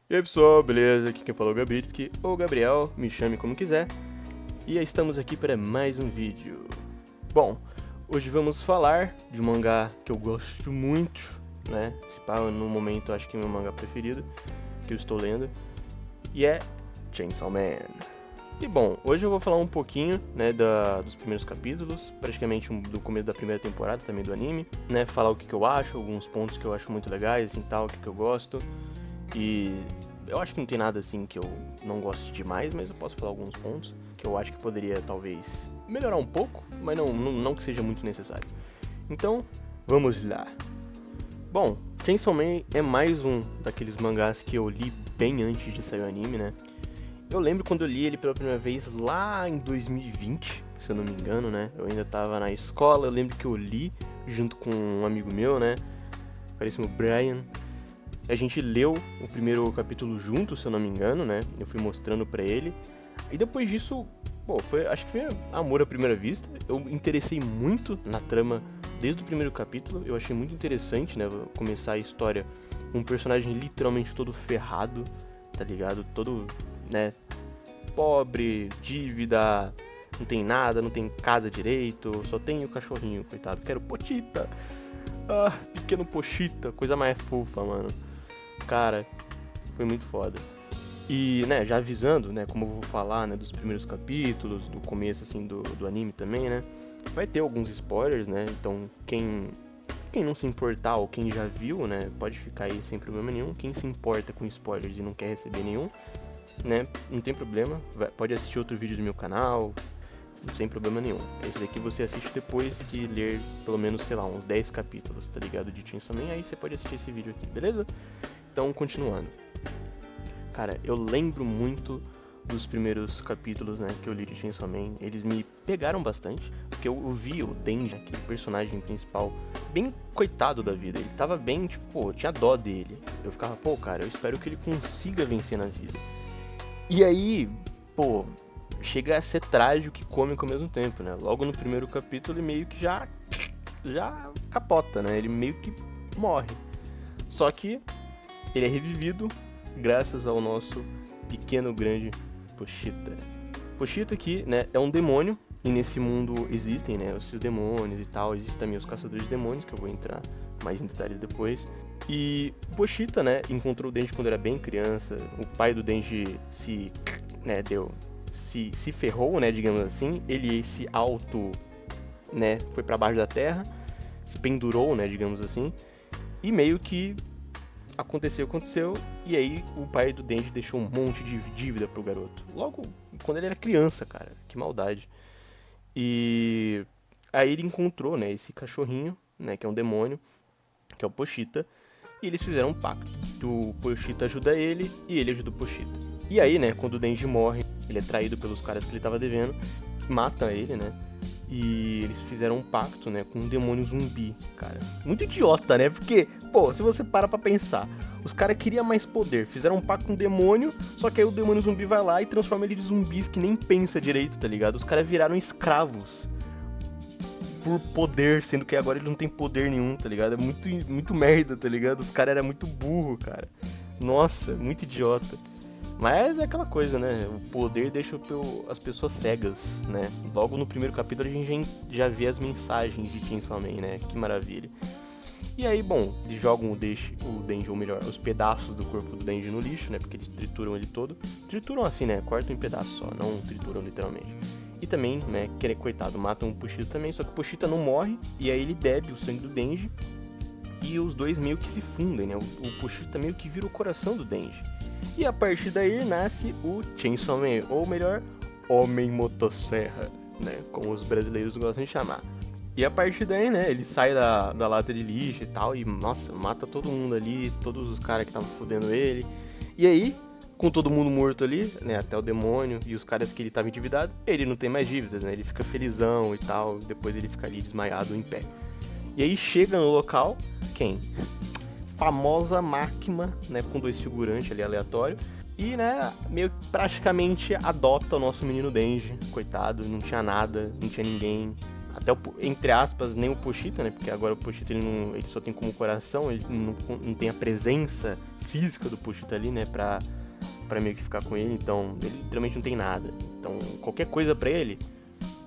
E aí pessoal, beleza? Aqui quem falou é o Gabitsky, ou Gabriel, me chame como quiser. E estamos aqui para mais um vídeo. Bom, hoje vamos falar de um mangá que eu gosto muito, né? Se pá, no momento acho que é meu mangá preferido, que eu estou lendo, e é Chainsaw Man. E bom, hoje eu vou falar um pouquinho, né, dos primeiros capítulos, praticamente do começo da primeira temporada também do anime, né? Falar o que eu acho, alguns pontos que eu acho muito legais, assim, tal, o que eu gosto. E eu acho que não tem nada assim que eu não goste demais, mas eu posso falar alguns pontos que eu acho que poderia talvez melhorar um pouco, mas não que seja muito necessário. Então, vamos lá. Bom, Chainsaw Man é mais um daqueles mangás que eu li bem antes de sair o anime, né? Eu lembro quando eu li ele pela primeira vez lá em 2020, se eu não me engano, né? Eu ainda tava na escola, eu lembro que eu li junto com um amigo meu, né? Caríssimo Brian. A gente leu o primeiro capítulo junto, se eu não me engano, né? Eu fui mostrando pra ele. E depois disso, pô, acho que foi amor à primeira vista. Eu me interessei muito na trama desde o primeiro capítulo. Eu achei muito interessante, né? Começar a história com um personagem literalmente todo ferrado, tá ligado? Todo, né? Pobre, dívida, não tem nada, não tem casa direito, só tem o cachorrinho, coitado. Quero Pochita. Ah, pequeno Pochita, coisa mais fofa, mano. Cara, foi muito foda. E, né, já avisando, né, como eu vou falar, né, dos primeiros capítulos, do começo, assim, do anime também, né, vai ter alguns spoilers, né, então quem não se importar ou quem já viu, né, pode ficar aí sem problema nenhum. Quem se importa com spoilers e não quer receber nenhum, né, não tem problema, pode assistir outro vídeo do meu canal, sem problema nenhum. Esse daqui você assiste depois que ler pelo menos, sei lá, uns 10 capítulos, tá ligado, de Chainsaw Man, aí você pode assistir esse vídeo aqui, beleza? Então, continuando. Cara, eu lembro muito dos primeiros capítulos, né, que eu li de Chainsaw Man. Eles me pegaram bastante, porque eu vi o Denji, aquele personagem principal, bem coitado da vida. Ele tava bem, tipo, pô, eu tinha dó dele. Eu ficava, pô, cara, eu espero que ele consiga vencer na vida. E aí, pô, chega a ser trágico e cômico ao mesmo tempo, né? Logo no primeiro capítulo ele meio que já capota, né? Ele meio que morre. Só que ele é revivido graças ao nosso pequeno grande Pochita. Pochita aqui, né, é um demônio, e nesse mundo existem, né, esses demônios e tal, existem também os caçadores de demônios, que eu vou entrar mais em detalhes depois. E o Pochita, né, encontrou o Denji quando era bem criança. O pai do Denji se ferrou, né, digamos assim. Ele se né, foi pra baixo da terra, se pendurou, né, digamos assim, e meio que aconteceu, e aí o pai do Denji deixou um monte de dívida pro garoto. Logo, quando ele era criança, cara, que maldade. E aí ele encontrou, né, esse cachorrinho, né, que é um demônio, que é o Pochita, e eles fizeram um pacto. O Pochita ajuda ele e ele ajuda o Pochita. E aí, né, quando o Denji morre, ele é traído pelos caras que ele tava devendo, mata ele, né? E eles fizeram um pacto, né, com um demônio zumbi, cara. Muito idiota, né? Porque, pô, se você para pra pensar, os caras queriam mais poder, fizeram um pacto com um demônio, só que aí o demônio zumbi vai lá e transforma ele de zumbis que nem pensa direito, tá ligado? Os caras viraram escravos por poder, sendo que agora ele não tem poder nenhum, tá ligado? É muito merda, tá ligado? Os caras eram muito burro, cara. Nossa, muito idiota. Mas é aquela coisa, né? O poder deixa as pessoas cegas, né? Logo no primeiro capítulo a gente já vê as mensagens de Chainsaw Man, né? Que maravilha. E aí, bom, eles jogam o Denji, ou melhor, os pedaços do corpo do Denji no lixo, né? Porque eles trituram ele todo. Trituram assim, né? Cortam em pedaços só, não trituram literalmente. E também, né, coitado, matam o Pochita também, só que o Pochita não morre, e aí ele bebe o sangue do Denji, e os dois meio que se fundem, né? O Pochita meio que vira o coração do Denji. E a partir daí nasce o Chainsaw Man, ou melhor, Homem Motosserra, né? Como os brasileiros gostam de chamar. E a partir daí, né, ele sai da lata de lixo e tal, e nossa, mata todo mundo ali, todos os caras que estavam fudendo ele. E aí, com todo mundo morto ali, né, até o demônio e os caras que ele tava endividado, ele não tem mais dívidas, né, ele fica felizão e tal, depois ele fica ali desmaiado em pé. E aí chega no local, quem? Famosa máquina, né, com 2 figurantes ali aleatório, e, né, meio que praticamente adota o nosso menino Denji, coitado, não tinha nada, não tinha ninguém, Até, entre aspas, nem o Pochita, né? Porque agora o Pochita ele só tem como coração, ele não tem a presença física do Pochita ali, né? Pra meio que ficar com ele, então ele literalmente não tem nada. Então qualquer coisa pra ele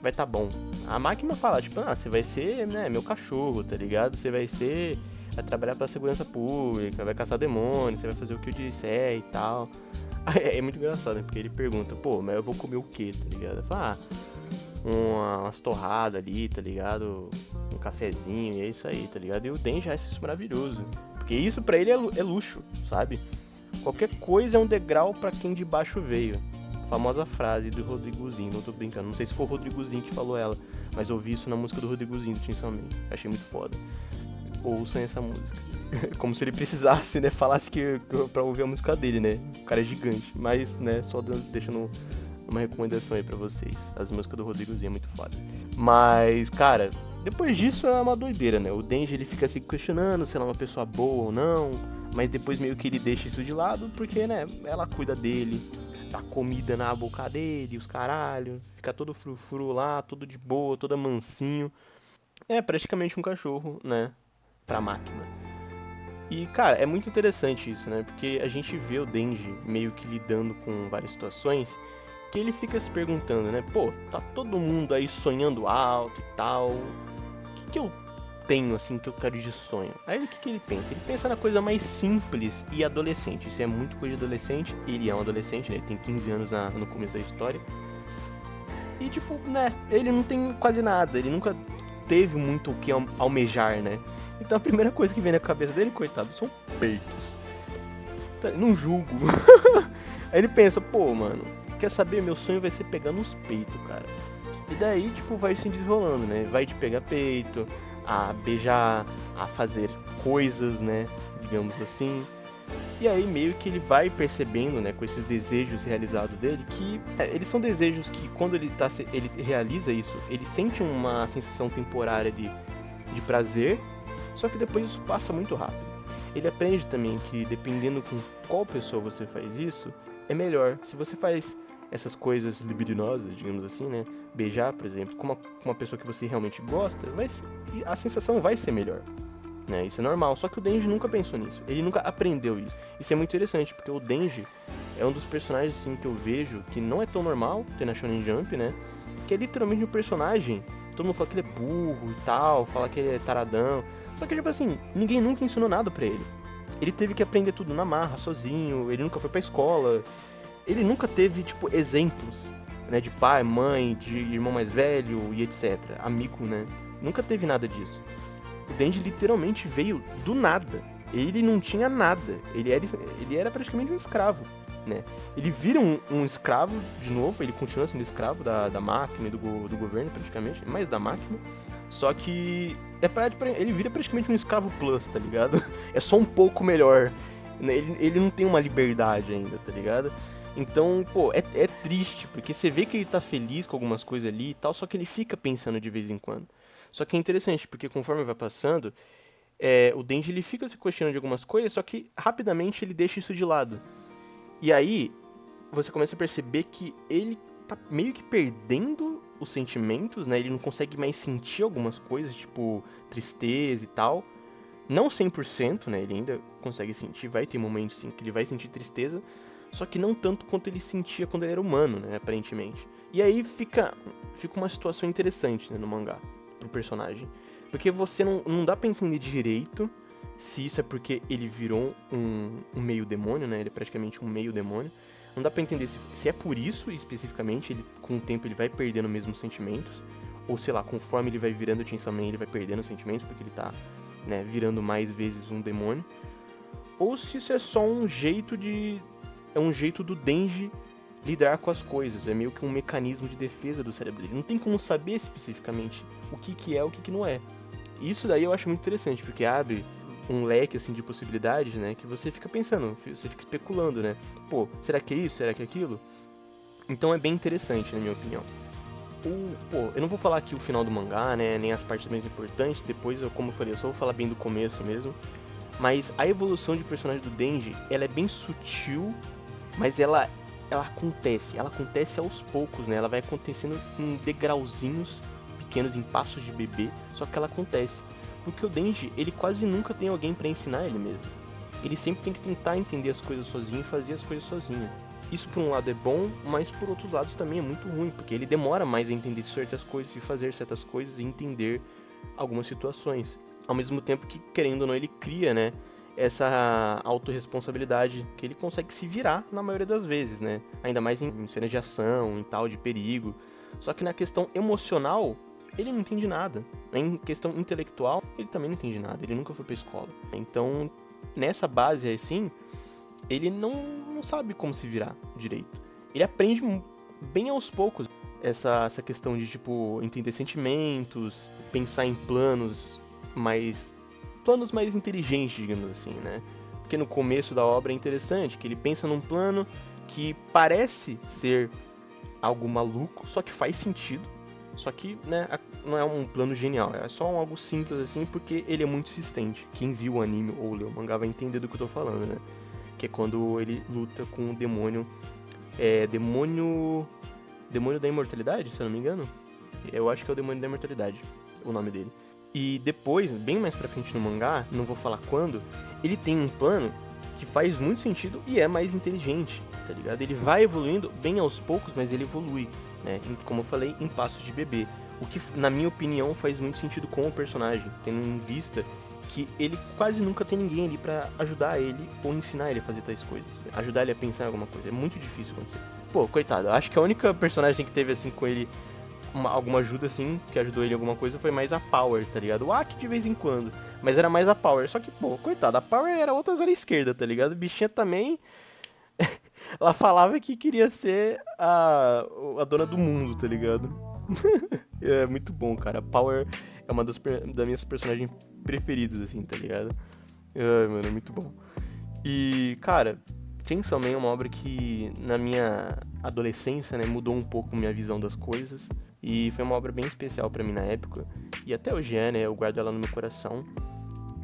vai tá bom. A máquina fala, tipo, você vai ser, né, meu cachorro, tá ligado? Você vai trabalhar pra segurança pública, vai caçar demônios, você vai fazer o que eu disser e tal. É muito engraçado, né? Porque ele pergunta, pô, mas eu vou comer o quê, tá ligado? Eu falo, umas torradas ali, tá ligado? Um cafezinho, e é isso aí, tá ligado? E o Denji acha isso maravilhoso. Porque isso pra ele é luxo, sabe? Qualquer coisa é um degrau pra quem de baixo veio. Famosa frase do Rodrigozinho, não tô brincando. Não sei se foi o Rodrigozinho que falou ela, mas eu ouvi isso na música do Rodrigozinho, do Chainsaw Man. Achei muito foda. Ouçam essa música. Como se ele precisasse, né, falasse pra ouvir a música dele, né? O cara é gigante. Mas, né, só deixando uma recomendação aí pra vocês. As músicas do Rodrigozinho é muito foda. Mas, cara, depois disso é uma doideira, né? O Denji, ele fica se questionando se ela é uma pessoa boa ou não. Mas depois meio que ele deixa isso de lado, porque, né, ela cuida dele, dá comida na boca dele, os caralho, fica todo frufru lá, todo de boa, todo mansinho. É praticamente um cachorro, né, pra máquina. E, cara, é muito interessante isso, né, porque a gente vê o Denji meio que lidando com várias situações que ele fica se perguntando, né, pô, tá todo mundo aí sonhando alto e tal, o que eu tenho, assim, que eu quero de sonho? Aí o que ele pensa? Ele pensa na coisa mais simples e adolescente. Isso é muito coisa de adolescente. Ele é um adolescente, né? Ele tem 15 anos no começo da história. E, tipo, né? Ele não tem quase nada. Ele nunca teve muito o que almejar, né? Então a primeira coisa que vem na cabeça dele, coitado, são peitos. Não julgo. Aí ele pensa, pô, mano, quer saber? Meu sonho vai ser pegar nos peitos, cara. E daí, tipo, vai se desenrolando, né? Vai de pegar peito, a beijar, a fazer coisas, né, digamos assim. E aí meio que ele vai percebendo, né, com esses desejos realizados dele, que eles são desejos que quando ele realiza isso, ele sente uma sensação temporária de prazer, só que depois isso passa muito rápido. Ele aprende também que dependendo com qual pessoa você faz isso, é melhor. Se você faz essas coisas libidinosas, digamos assim, né? Beijar, por exemplo, com uma pessoa que você realmente gosta, a sensação vai ser melhor, né? Isso é normal, só que o Denji nunca pensou nisso, ele nunca aprendeu isso. Isso é muito interessante, porque o Denji é um dos personagens, assim, que eu vejo que não é tão normal ter na Shonen Jump, né? Que é literalmente um personagem, todo mundo fala que ele é burro e tal, fala que ele é taradão, só que, tipo assim, ninguém nunca ensinou nada pra ele. Ele teve que aprender tudo na marra, sozinho, ele nunca foi pra escola. Ele nunca teve, tipo, exemplos, né, de pai, mãe, de irmão mais velho e etc. Amigo, né? Nunca teve nada disso. O Denji literalmente veio do nada. Ele não tinha nada. Ele era praticamente um escravo, né? Ele vira um escravo de novo, ele continua sendo escravo da máquina e do governo praticamente, mais da máquina. Só que ele vira praticamente um escravo plus, tá ligado? É só um pouco melhor. Ele não tem uma liberdade ainda, tá ligado? Então, pô, é triste, porque você vê que ele tá feliz com algumas coisas ali e tal, só que ele fica pensando de vez em quando. Só que é interessante, porque conforme vai passando, o Denji ele fica se questionando de algumas coisas, só que rapidamente ele deixa isso de lado. E aí, você começa a perceber que ele tá meio que perdendo os sentimentos, né? Ele não consegue mais sentir algumas coisas, tipo tristeza e tal. Não 100%, né? Ele ainda consegue sentir, vai ter momentos sim que ele vai sentir tristeza, só que não tanto quanto ele sentia quando ele era humano, né, aparentemente. E aí fica uma situação interessante, né, no mangá, pro personagem. Porque você não dá pra entender direito se isso é porque ele virou um meio demônio, né, ele é praticamente um meio demônio. Não dá pra entender se é por isso, especificamente, ele com o tempo ele vai perdendo mesmo os sentimentos. Ou sei lá, conforme ele vai virando o Chainsaw Man, ele vai perdendo os sentimentos, porque ele tá, né, virando mais vezes um demônio. Ou se isso é só um jeito do Denji lidar com as coisas. É meio que um mecanismo de defesa do cérebro dele. Não tem como saber especificamente o que é e o que não é. Isso daí eu acho muito interessante, porque abre um leque assim de possibilidades, né? Que você fica pensando, você fica especulando, né? Pô, será que é isso? Será que é aquilo? Então é bem interessante, na minha opinião. Eu não vou falar aqui o final do mangá, né? Nem as partes mais importantes. Depois, como eu falei, eu só vou falar bem do começo mesmo. Mas a evolução de personagem do Denji, ela é bem sutil, mas ela acontece aos poucos, né? Ela vai acontecendo em degrauzinhos pequenos, em passos de bebê, só que ela acontece. Porque o Denji, ele quase nunca tem alguém pra ensinar ele mesmo. Ele sempre tem que tentar entender as coisas sozinho e fazer as coisas sozinho. Isso por um lado é bom, mas por outros lados também é muito ruim, porque ele demora mais a entender certas coisas e fazer certas coisas e entender algumas situações. Ao mesmo tempo que, querendo ou não, ele cria, né, essa autorresponsabilidade, que ele consegue se virar na maioria das vezes, né? Ainda mais em cenas de ação e tal, de perigo. Só que na questão emocional, ele não entende nada. Em questão intelectual, ele também não entende nada. Ele nunca foi pra escola. Então, nessa base, assim, ele não sabe como se virar direito. Ele aprende bem aos poucos essa questão de, tipo, entender sentimentos, pensar em planos mais inteligentes, digamos assim, né? Porque no começo da obra é interessante que ele pensa num plano que parece ser algo maluco, só que faz sentido. Só que, né, não é um plano genial, é só algo simples assim, porque ele é muito insistente. Quem viu o anime ou leu o mangá vai entender do que eu tô falando, né? Que é quando ele luta com o demônio. Demônio da imortalidade, se eu não me engano. Eu acho que é o demônio da imortalidade, o nome dele. E depois, bem mais pra frente no mangá, não vou falar quando, ele tem um plano que faz muito sentido e é mais inteligente, tá ligado? Ele vai evoluindo bem aos poucos, mas ele evolui, né? Como eu falei, em passos de bebê. O que, na minha opinião, faz muito sentido com o personagem, tendo em vista que ele quase nunca tem ninguém ali pra ajudar ele ou ensinar ele a fazer tais coisas. Ajudar ele a pensar em alguma coisa. É muito difícil acontecer. Pô, coitado, acho que a única personagem que teve assim com ele alguma ajuda, assim, que ajudou ele em alguma coisa, foi mais a Power, tá ligado? O Aki de vez em quando, mas era mais a Power. Só que, pô, coitada, a Power era outra zona esquerda, tá ligado? A bichinha também, ela falava que queria ser a dona do mundo, tá ligado? É muito bom, cara. A Power é uma das minhas personagens preferidas, assim, tá ligado? Ai, mano, é muito bom. E, cara, Chainsaw Man é uma obra que, na minha adolescência, né, mudou um pouco minha visão das coisas. E foi uma obra bem especial pra mim na época. E até hoje é, né? Eu guardo ela no meu coração.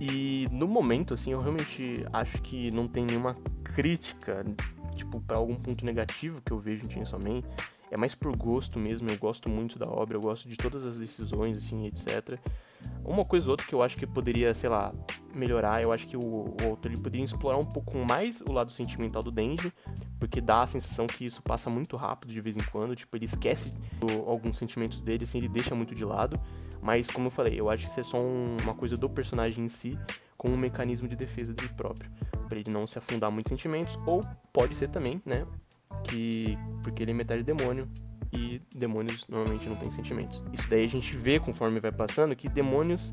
E no momento, assim, eu realmente acho que não tem nenhuma crítica, tipo, pra algum ponto negativo que eu vejo em Chainsaw Man. É mais por gosto mesmo, eu gosto muito da obra, eu gosto de todas as decisões, assim, etc. Uma coisa ou outra que eu acho que poderia, sei lá, melhorar, eu acho que o autor ele poderia explorar um pouco mais o lado sentimental do Denji, porque dá a sensação que isso passa muito rápido de vez em quando, tipo, ele esquece alguns sentimentos dele, assim, ele deixa muito de lado, mas como eu falei, eu acho que isso é só uma coisa do personagem em si, com um mecanismo de defesa dele próprio, pra ele não se afundar muito em sentimentos, ou pode ser também, né, porque ele é metade demônio, e demônios normalmente não têm sentimentos. Isso daí a gente vê conforme vai passando que demônios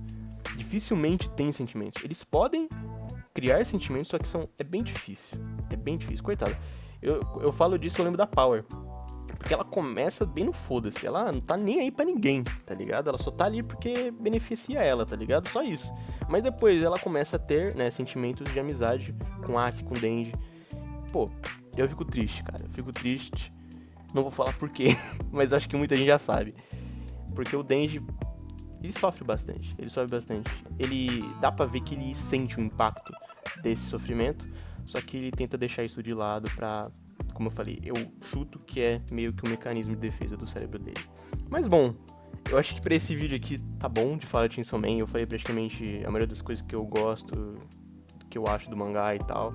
dificilmente têm sentimentos. Eles podem criar sentimentos, só que é bem difícil. É bem difícil, coitado. Eu falo disso, eu lembro da Power. Porque ela começa bem no foda-se. Ela não tá nem aí pra ninguém, tá ligado? Ela só tá ali porque beneficia ela, tá ligado? Só isso. Mas depois ela começa a ter, né, sentimentos de amizade com Aki, com Denji. Pô, eu fico triste, cara. Eu fico triste. Não vou falar por quê, mas acho que muita gente já sabe. Porque o Denji, ele sofre bastante. Ele dá pra ver que ele sente o impacto desse sofrimento, só que ele tenta deixar isso de lado pra, como eu falei, eu chuto que é meio que um mecanismo de defesa do cérebro dele. Mas bom, eu acho que pra esse vídeo aqui tá bom de falar de Chainsaw Man. Eu falei praticamente a maioria das coisas que eu gosto, que eu acho do mangá e tal.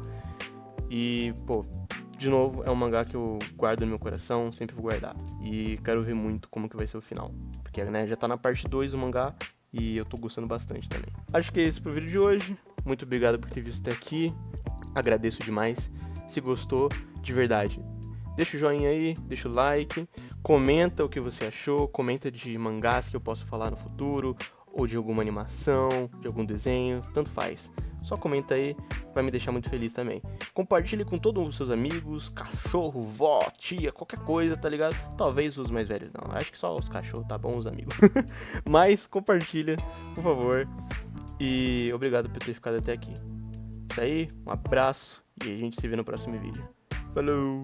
E, pô, de novo, é um mangá que eu guardo no meu coração, sempre vou guardar. E quero ver muito como que vai ser o final. Porque, né, já tá na parte 2 do mangá e eu tô gostando bastante também. Acho que é isso pro vídeo de hoje. Muito obrigado por ter visto até aqui. Agradeço demais. Se gostou, de verdade, deixa o joinha aí, deixa o like, comenta o que você achou, comenta de mangás que eu posso falar no futuro, ou de alguma animação, de algum desenho, tanto faz. Só comenta aí, vai me deixar muito feliz também. Compartilhe com todos os seus amigos, cachorro, vó, tia, qualquer coisa, tá ligado? Talvez os mais velhos não, acho que só os cachorros, tá bom, os amigos. Mas compartilha, por favor. E obrigado por ter ficado até aqui. Isso aí, um abraço e a gente se vê no próximo vídeo. Falou!